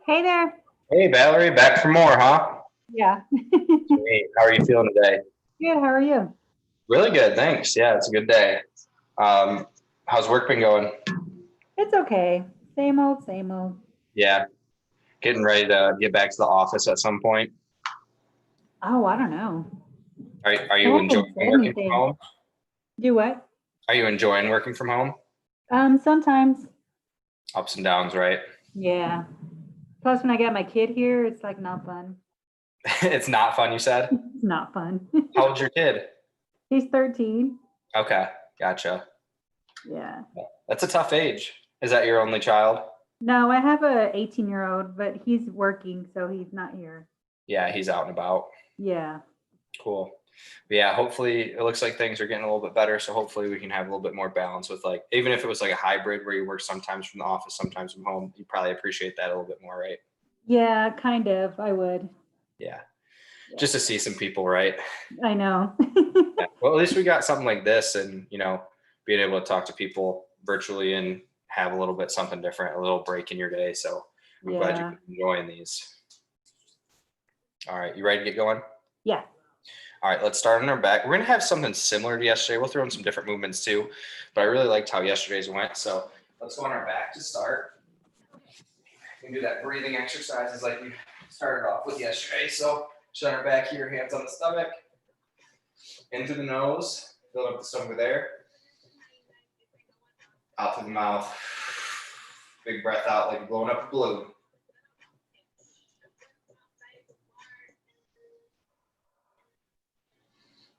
Hey there. Hey, Valerie, back for more, huh? Yeah. Hey, how are you feeling today? Good. How are you? Really good, thanks. Yeah, it's a good day. Um, how's work been going? It's okay. Same old, same old. Yeah, getting ready to get back to the office at some point. Oh, I don't know. Are They you enjoying haven't said working from anything. home? Do what? Are you enjoying working from home? Sometimes. Ups and downs, right? Yeah. Plus, when I got my kid here, it's like not fun. It's not fun, you said? It's not fun. How old's your kid? He's 13. Okay, gotcha. Yeah. That's a tough age. Is that your only child? No, I have a 18-year-old, but he's working, so he's not here. Yeah, he's out and about. Yeah. Cool. But yeah, hopefully it looks like things are getting a little bit better. So hopefully we can have a little bit more balance with like, even if it was like a hybrid where you work sometimes from the office, sometimes from home, you probably appreciate that a little bit more, right? Yeah, kind of. I would. Yeah. Yeah. Just to see some people, right? I know. Yeah. Well, at least we got something like this and, being able to talk to people virtually and have a little bit something different, a little break in your day. So I'm glad you're Yeah. enjoying these. All right. You ready to get going? Yeah. All right, let's start on our back. We're going to have something similar to yesterday. We'll throw in some different movements too, but I really liked how yesterday's went. So let's go on our back to start. We can do that breathing exercises like we started off with yesterday. So just on our back here, hands on the stomach, in through the nose, build up the stomach there, out through the mouth. Big breath out like you're blowing up a balloon.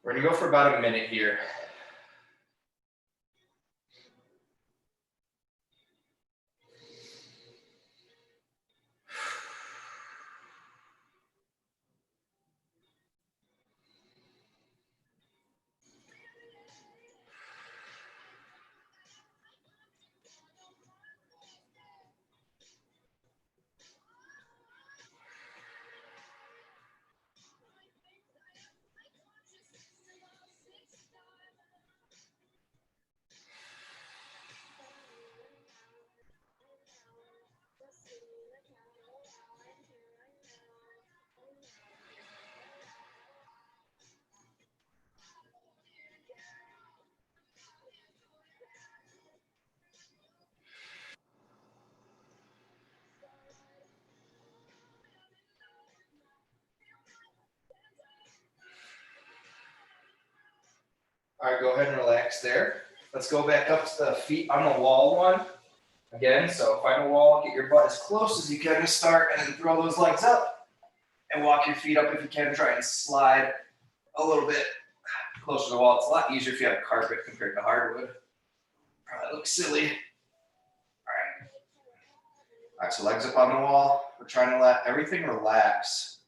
We're going to go for about a minute here. All right, go ahead and relax there. Let's go back up to the feet on the wall one. Again, so find a wall, get your butt as close as you can to start, and then throw those legs up and walk your feet up if you can. Try and slide a little bit closer to the wall. It's a lot easier if you have carpet compared to hardwood. Probably looks silly. All right, so legs up on the wall. We're trying to let everything relax.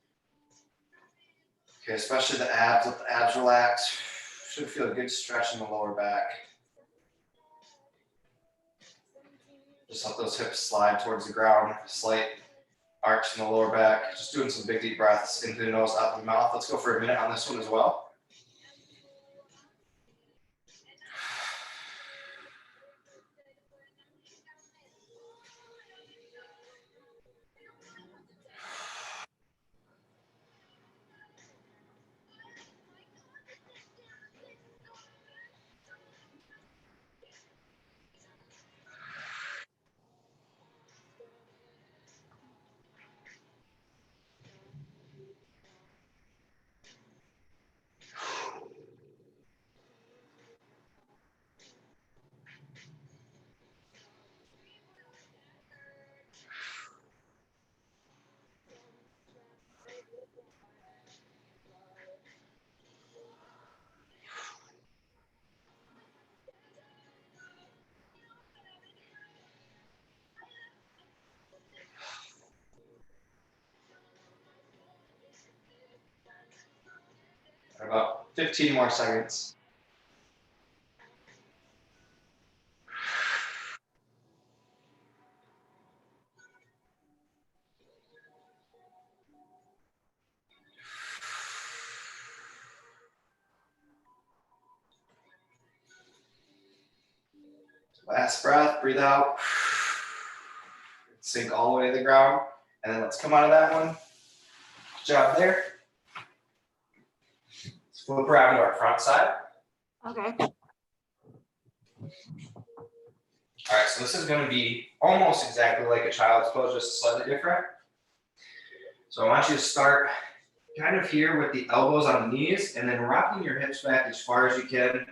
Okay, especially the abs. Let the abs relax. Should feel a good stretch in the lower back. Just let those hips slide towards the ground. Slight arch in the lower back. Just doing some big deep breaths in through the nose, out the mouth. Let's go for a minute on this one as well. About 15 more seconds. Last breath, breathe out. Sink all the way to the ground. And then let's come out of that one. Good job there. Let's flip around to our front side. Okay. All right, so this is going to be almost exactly like a child's pose, just slightly different. So I want you to start kind of here with the elbows on the knees and then rocking your hips back as far as you can.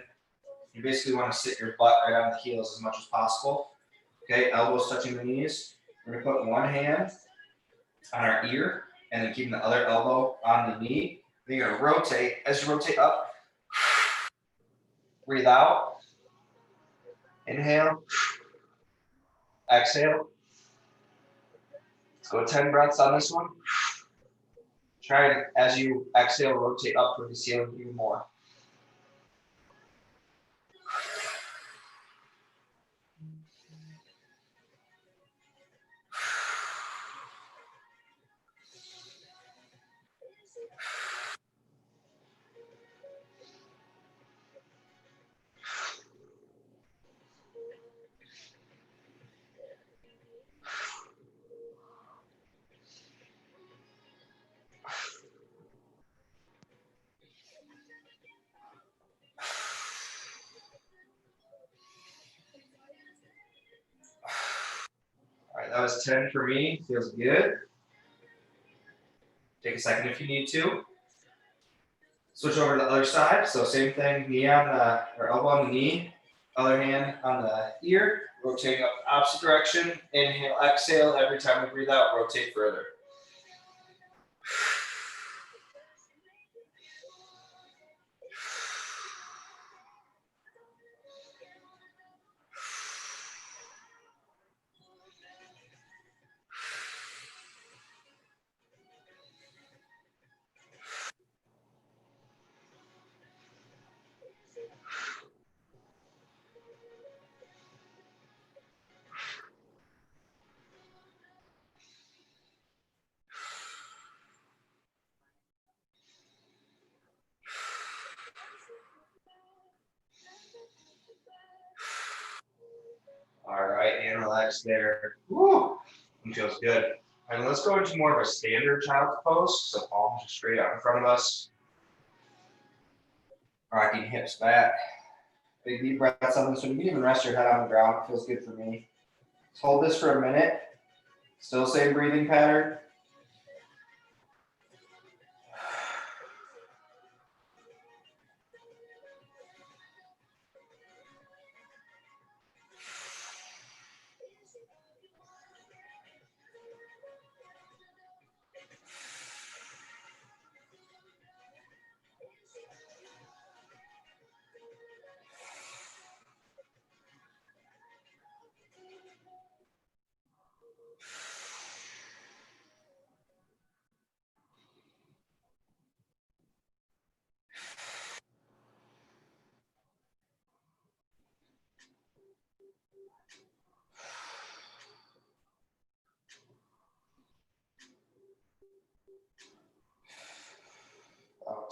You basically want to sit your butt right on the heels as much as possible. Okay, elbows touching the knees. We're going to put one hand on our ear and then keeping the other elbow on the knee. Then you're going to rotate. As you rotate up, breathe out. Inhale. Exhale. Let's go 10 breaths on this one. Try and, as you exhale, rotate up toward the ceiling even more. All right, that was 10 for me. Feels good. Take a second if you need to. Switch over to the other side. So same thing, knee on the, or elbow on the knee, other hand on the ear, rotating up the opposite direction. Inhale, exhale. Every time we breathe out, rotate further. All right, and relax there. Woo! It feels good. And let's go into more of a standard child's pose. So palms are straight out in front of us. Rocking hips back. Big deep breaths on this one. You can even rest your head on the ground. It feels good for me. Let's hold this for a minute. Still same breathing pattern.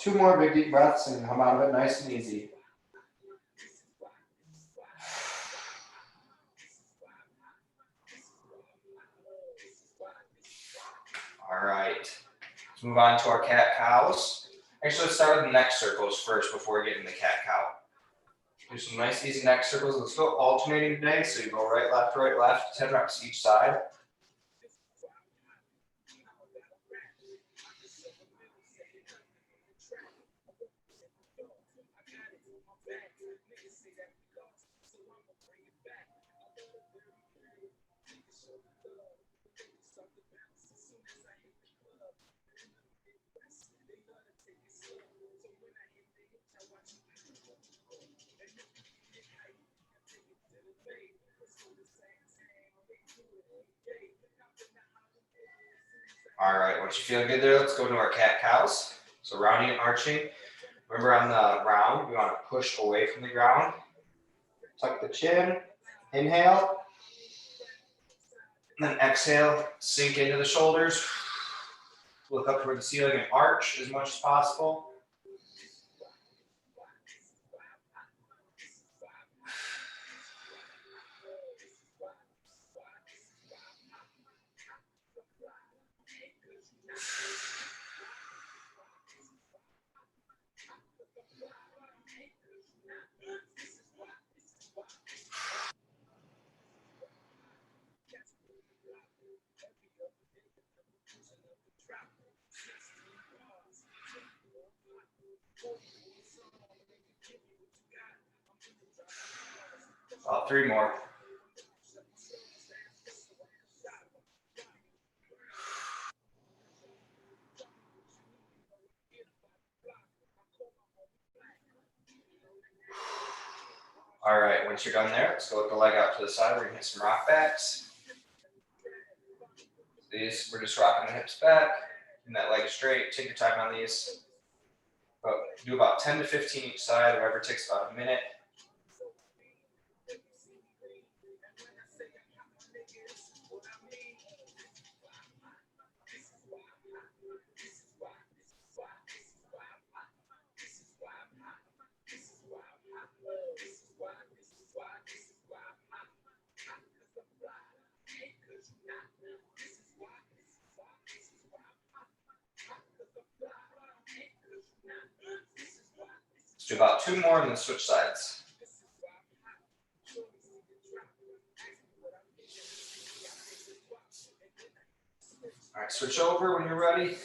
Two more big deep breaths and come out of it nice and easy. All right, let's move on to our cat cows. Actually, let's start with the neck circles first before we get into cat cow. Do some nice easy neck circles. Let's go alternating today. So you go right, left, 10 reps each side. All right, once you feel good there, let's go into our cat cows. So rounding and arching. Remember on the round, we want to push away from the ground. Tuck the chin, inhale. And then exhale, sink into the shoulders. Look up toward the ceiling and arch as much as possible. About 3 more. All right, once you're done there, let's go with the leg out to the side. We're gonna hit some rock backs. These, we're just rocking the hips back, and that leg straight. Take your time on these. But do about 10 to 15 each side, whatever takes about a minute. Let's do about 2 more and then switch sides. All right, switch over when you're ready.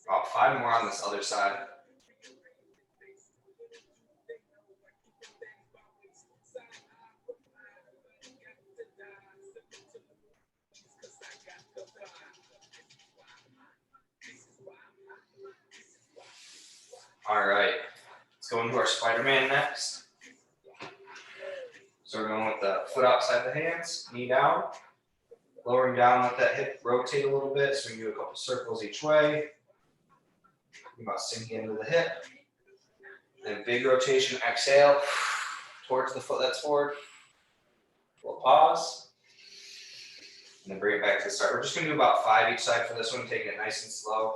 About 5 more on this other side. All right, let's go into our Spider-Man next. So we're going with the foot outside the hands, knee down, lowering down, let that hip rotate a little bit so we can do a couple circles each way. Think about sinking into the hip. Then big rotation, exhale towards the foot that's forward. We'll pause. And then bring it back to the start. We're just going to do about 5 each side for this one, taking it nice and slow.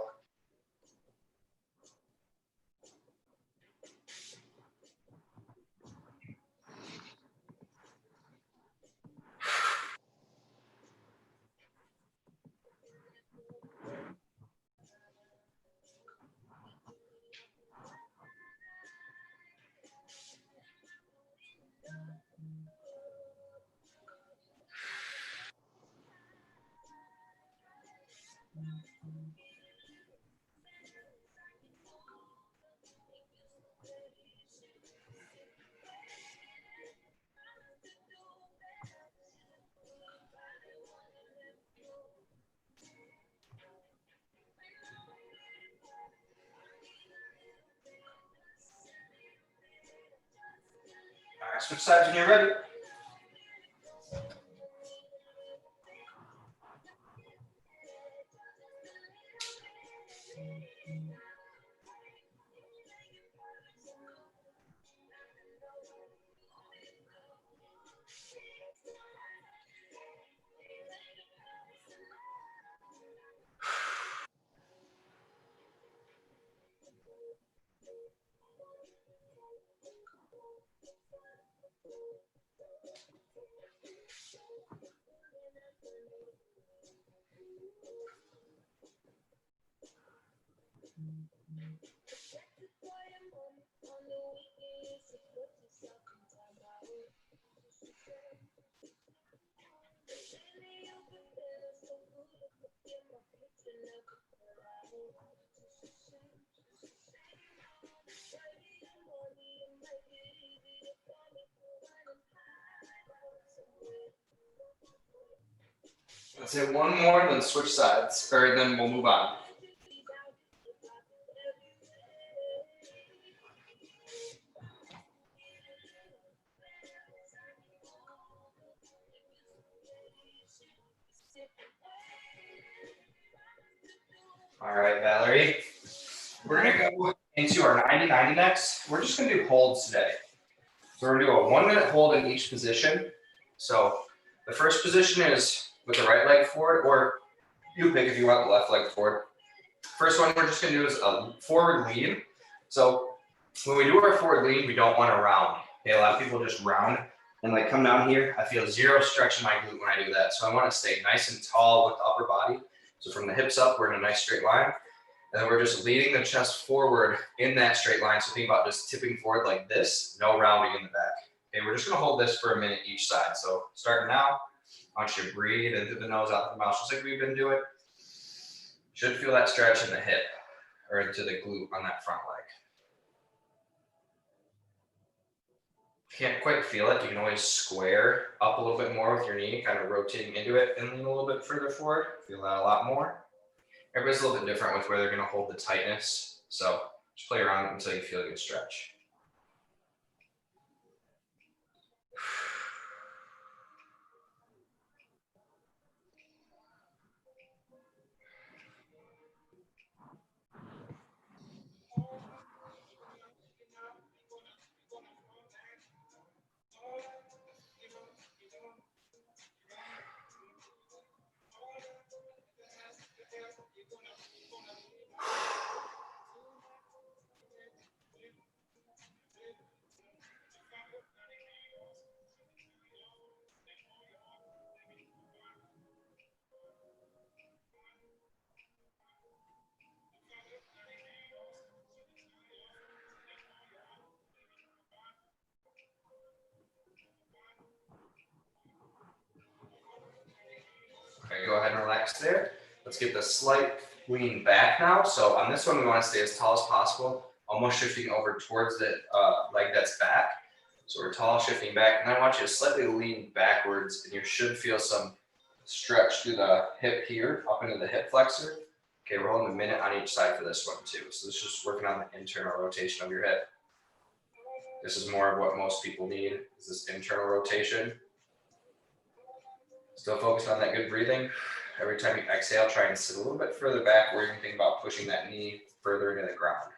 All right, switch sides when you're ready. Let's hit 1 more, then switch sides, or then we'll move on. All right, Valerie. We're gonna go into our 90-90 next. We're just gonna do holds today. So we're gonna do a 1-minute hold in each position. So the first position is with the right leg forward, or you pick if you want the left leg forward. First one we're just gonna do is a forward lean. So when we do our forward lean, we don't want to round. Okay, a lot of people just round. And like come down here, I feel zero stretch in my glute when I do that. So I want to stay nice and tall with the upper body. So from the hips up, we're in a nice straight line. And then we're just leading the chest forward in that straight line. So think about just tipping forward like this, no rounding in the back. Okay, we're just gonna hold this for a minute each side. So starting now, I want you to breathe in through the nose, out the mouth, just like we've been doing. Should feel that stretch in the hip or into the glute on that front leg. If you can't quite feel it, you can always square up a little bit more with your knee, kind of rotating into it and lean a little bit further forward. Feel that a lot more. Everybody's a little bit different with where they're going to hold the tightness. So just play around until you feel a good stretch. Okay, go ahead and relax there. Let's get the slight lean back now. So on this one, we want to stay as tall as possible, almost shifting over towards the leg that's back. So we're tall, shifting back. And I want you to slightly lean backwards, and you should feel some stretch through the hip here, up into the hip flexor. Okay, we're holding a minute on each side for this one too. So this is just working on the internal rotation of your hip. This is more of what most people need, is this internal rotation. Still focused on that good breathing. Every time you exhale, try and sit a little bit further back, or you can think about pushing that knee further into the ground.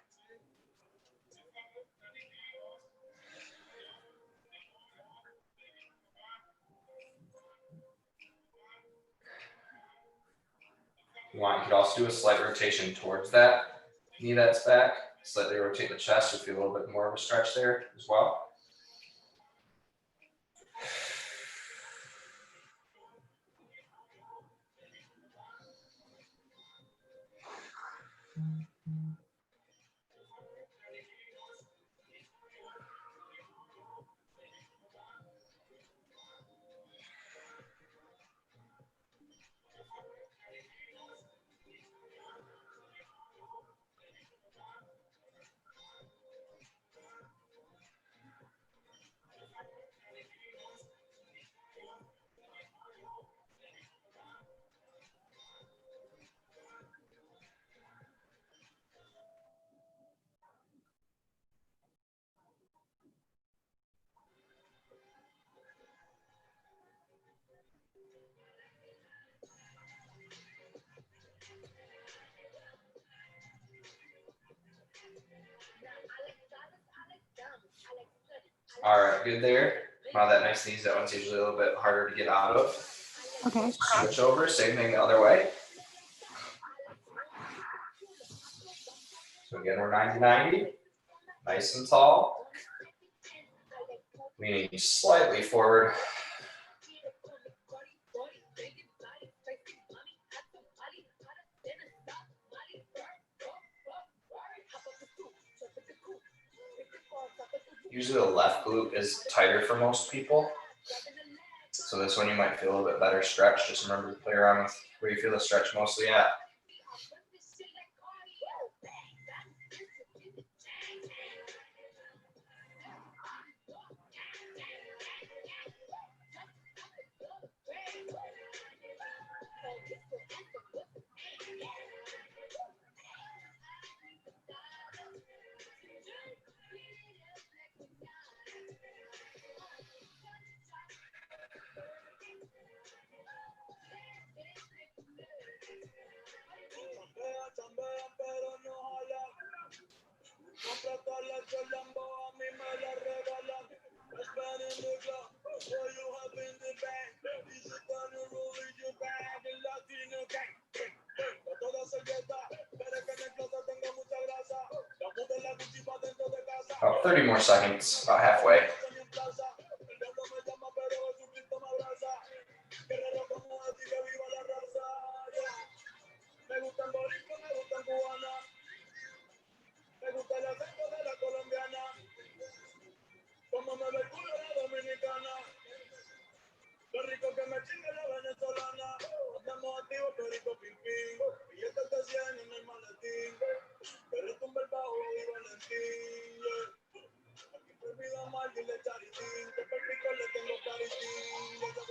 You could also do a slight rotation towards that knee that's back. Slightly rotate the chest, so feel a little bit more of a stretch there as well. All right, good there. Wow, that nice knees, that one's usually a little bit harder to get out of. Okay. Switch over, same thing the other way. So again, we're 90-90, nice and tall. Leaning slightly forward. Usually the left glute is tighter for most people. So this one you might feel a little bit better stretch. Just remember to play around with where you feel the stretch mostly at. About 30 more seconds, about halfway.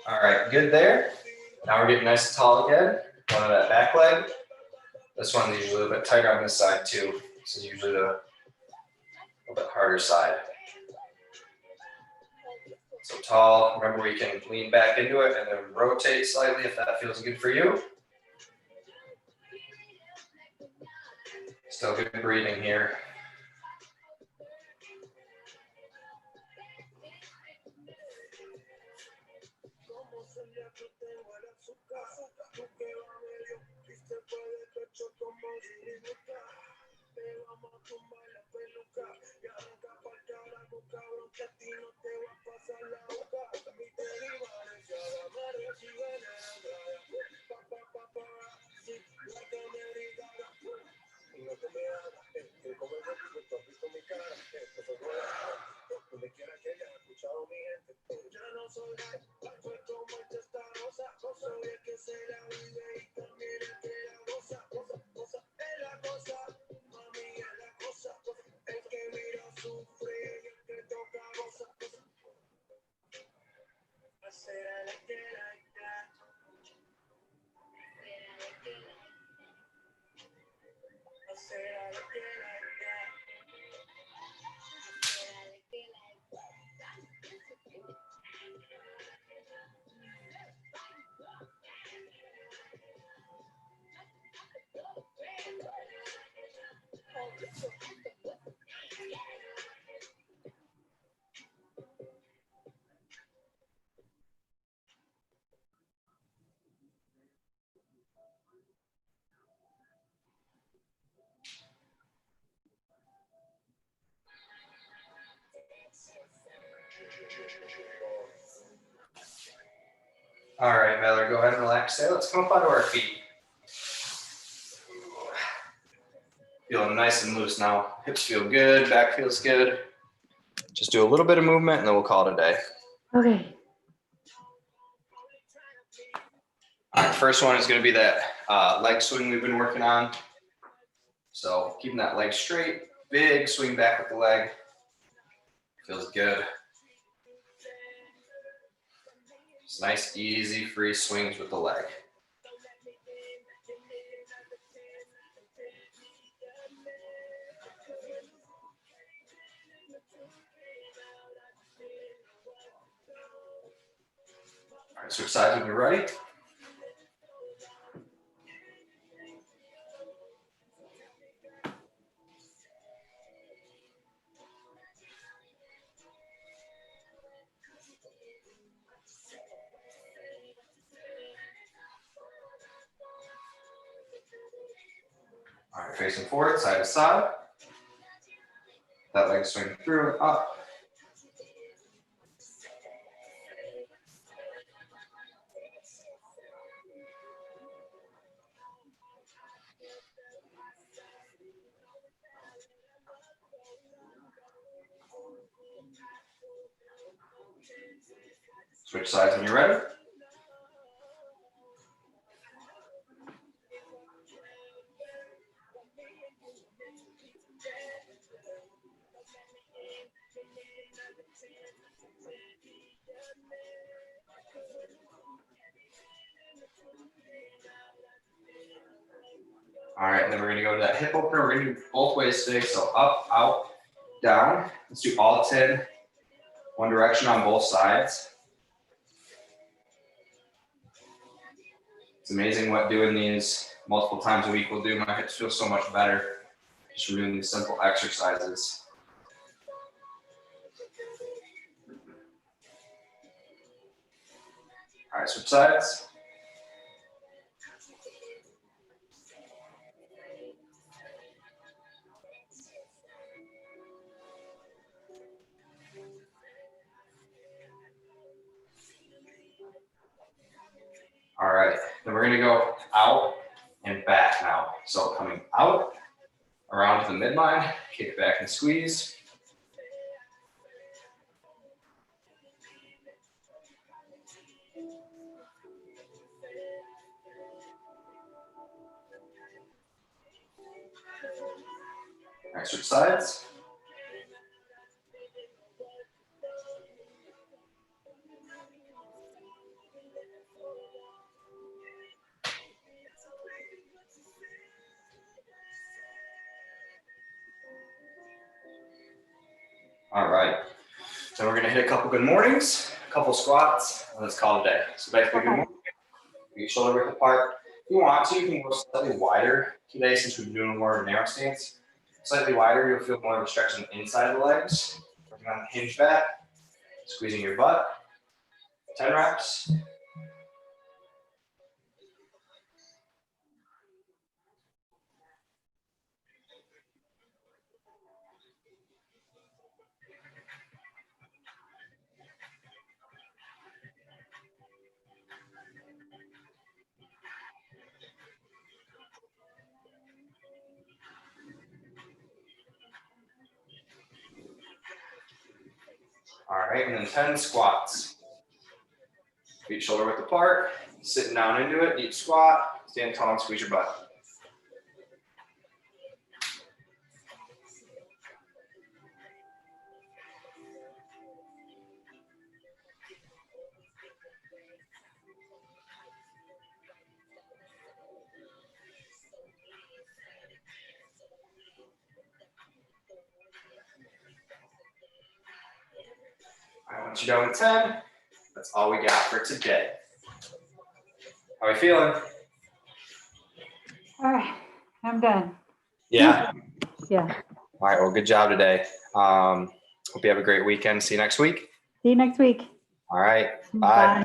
All right, good there. Now we're getting nice and tall again. One of that back leg. This one's usually a little bit tighter on this side too. This is usually the little bit harder side. So tall, remember we can lean back into it and then rotate slightly if that feels good for you. Still good breathing here. All right, Valerie, go ahead and relax there. Let's come up onto our feet. Feeling nice and loose now. Hips feel good, back feels good. Just do a little bit of movement and then we'll call it a day. Okay. All right, first one is going to be that leg swing we've been working on. So keeping that leg straight, big swing back with the leg. Feels good. Just nice, easy, free swings with the leg. All right, switch sides when you're ready. All right, facing forward, side to side. That leg swing through and up. Switch sides when you're ready. All right, and then we're gonna go to that hip opener. We're gonna do both ways today. So up, out, down. Let's do all 10, one direction on both sides. It's amazing what doing these multiple times a week will do. My hips feel so much better just from doing these simple exercises. All right, switch sides. All right, then we're gonna go out and back now. So coming out, around to the midline, kick back and squeeze. All right, switch sides. All right, so we're gonna hit a couple good mornings, a couple squats, and let's call it a day. So basically, good morning, your shoulder width apart. If you want to, you can go slightly wider today since we're doing more of a narrow stance. Slightly wider, you'll feel more of a stretch on the inside of the legs. Working on the hinge back, squeezing your butt. 10 reps. All right, and then 10 squats. Feet shoulder width apart, sitting down into it, deep squat, stand tall and squeeze your butt. All right, once you're done with 10, that's all we got for today. How are we feeling? All right, I'm done. Yeah. Yeah. All right, well, good job today. Hope you have a great weekend. See you next week. See you next week. All right, bye. Bye.